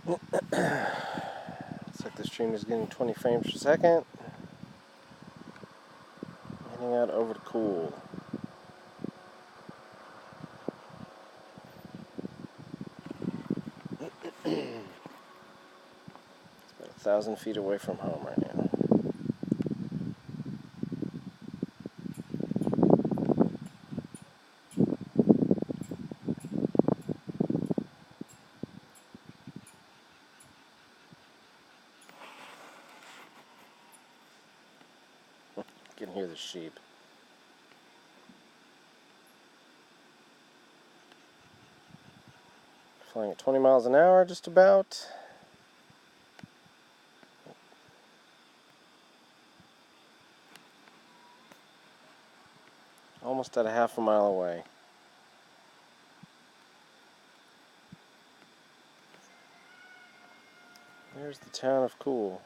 Looks like the stream is getting 20 frames per second. Heading out over to Cool. It's about 1,000 feet away from home right now. You can hear the sheep. Flying at 20 miles an hour, just about. Almost at a half a mile away. There's the town of Cool.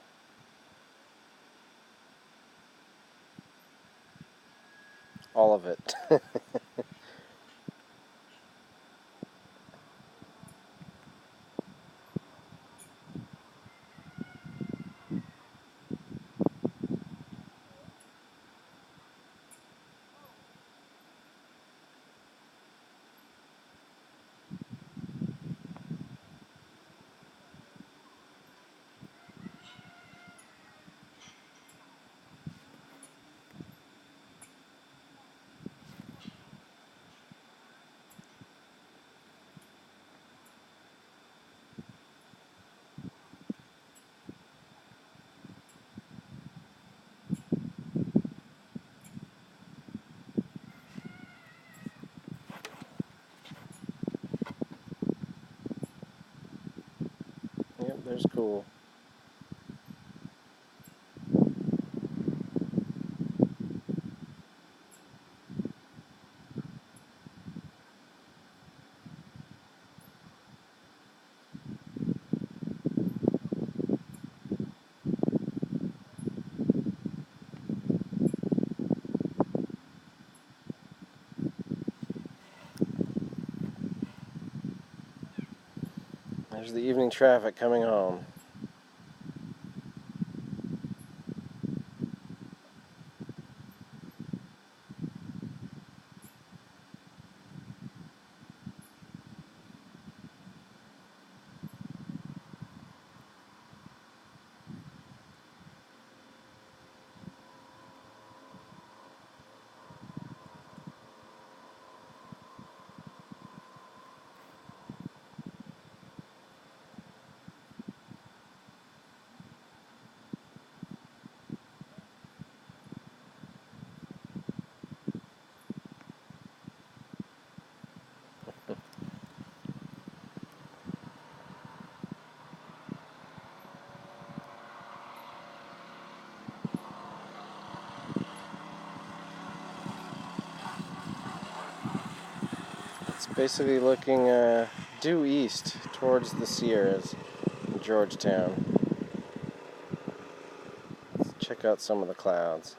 All of it. Yep, there's Cool. There's the evening traffic coming home. It's basically looking due east towards the Sierras in Georgetown. Let's check out some of the clouds.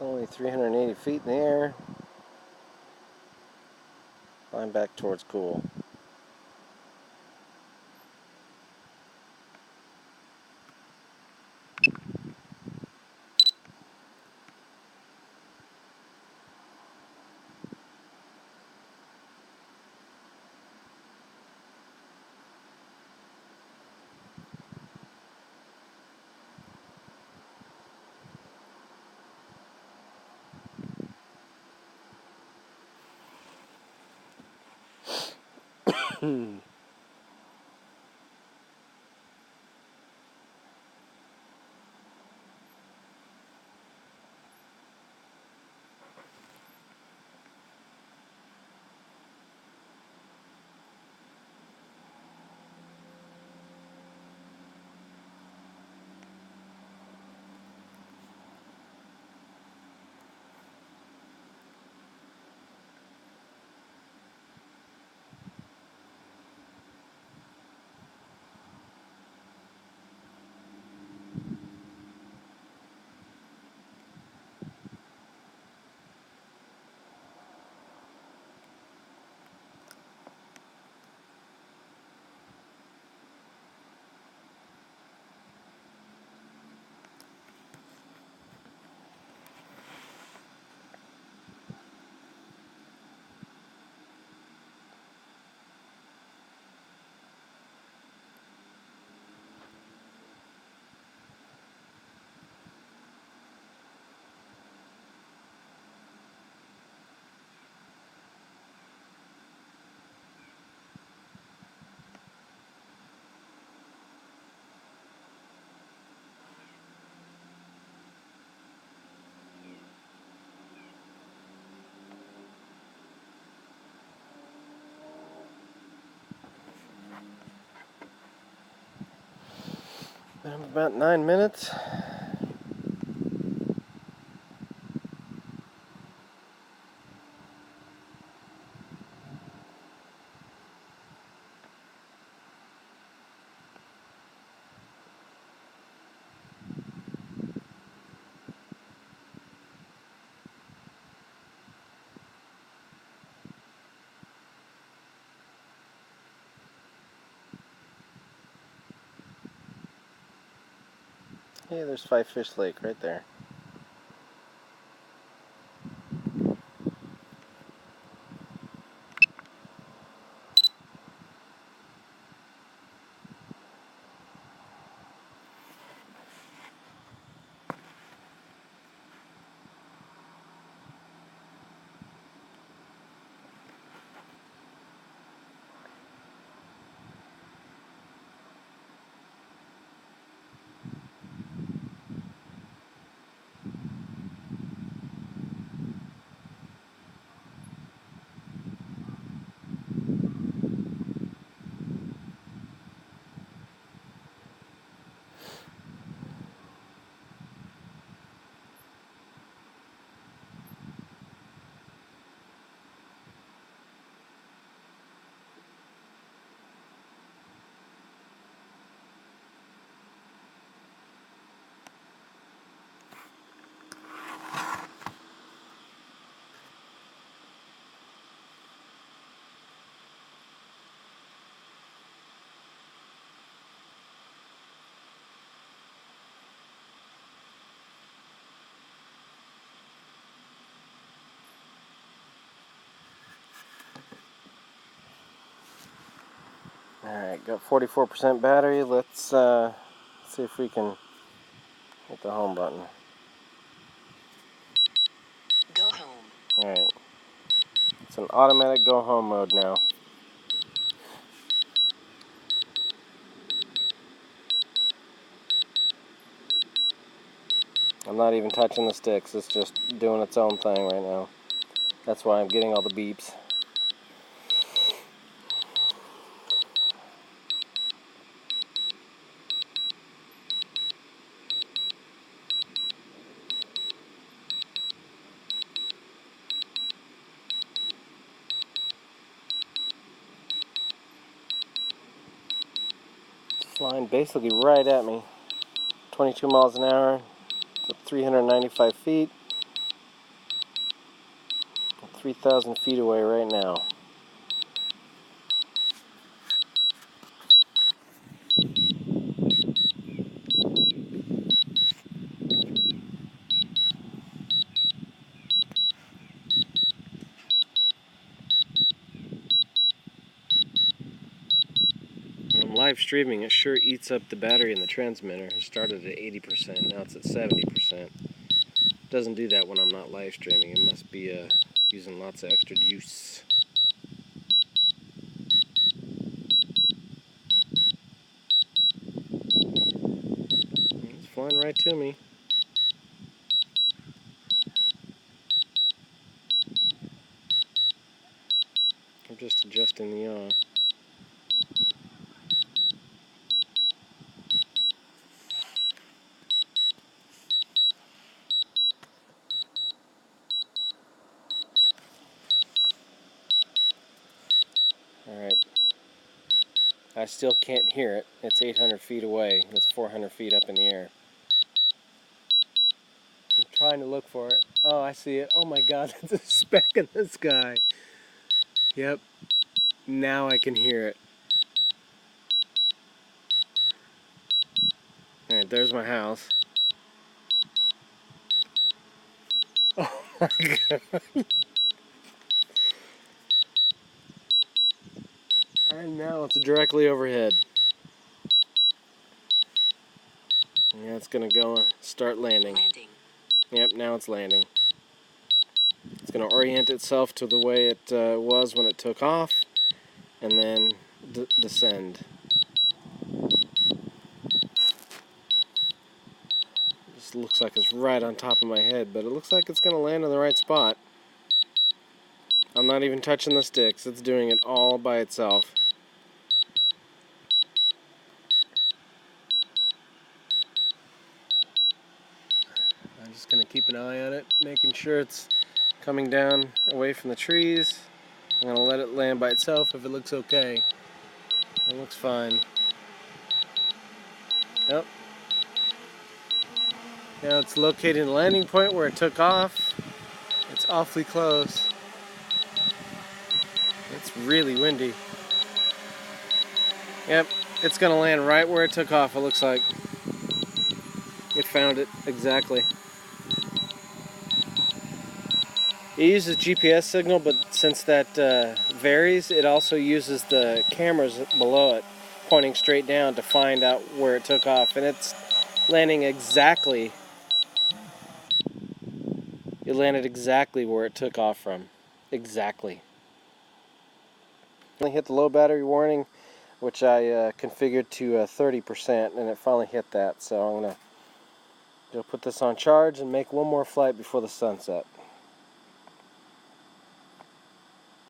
It's only 380 feet in the air. Flying back towards cool. About 9 minutes. Hey, there's Five Fish Lake right there. Alright, got 44% battery. Let's see if we can hit the home button. Go home. Alright. It's an automatic go home mode now. I'm not even touching the sticks. It's just doing its own thing right now. That's why I'm getting all the beeps. Flying basically right at me. 22 miles an hour to 395 feet. 3,000 feet away right now. When I'm live streaming, it sure eats up the battery in the transmitter. It started at 80%, now it's at 70%. It doesn't do that when I'm not live streaming. It must be using lots of extra juice. It's flying right to me. I'm just adjusting the yaw. Alright. I still can't hear it. It's 800 feet away. It's 400 feet up in the air. I'm trying to look for it. Oh, I see it. Oh my god, that's a speck in the sky. Yep. Now I can hear it. Alright, there's my house. Oh my god. And now it's directly overhead. Yeah, it's gonna go start landing. Yep, now it's landing. It's gonna orient itself to the way it was when it took off, and then descend. This looks like it's right on top of my head, but it looks like it's gonna land in the right spot. I'm not even touching the sticks. It's doing it all by itself. I'm just going to keep an eye on it, making sure it's coming down away from the trees. I'm going to let it land by itself if it looks okay. It looks fine. Yep. Now it's located in the landing point where it took off. It's awfully close. It's really windy. Yep, it's going to land right where it took off, it looks like. It found it exactly. It uses GPS signal, but since that varies, it also uses the cameras below it pointing straight down to find out where it took off. And it's landing exactly. It landed exactly where it took off from. Exactly. I hit the low battery warning, which I configured to 30%, and it finally hit that. So I'm going to go put this on charge and make one more flight before the sunset.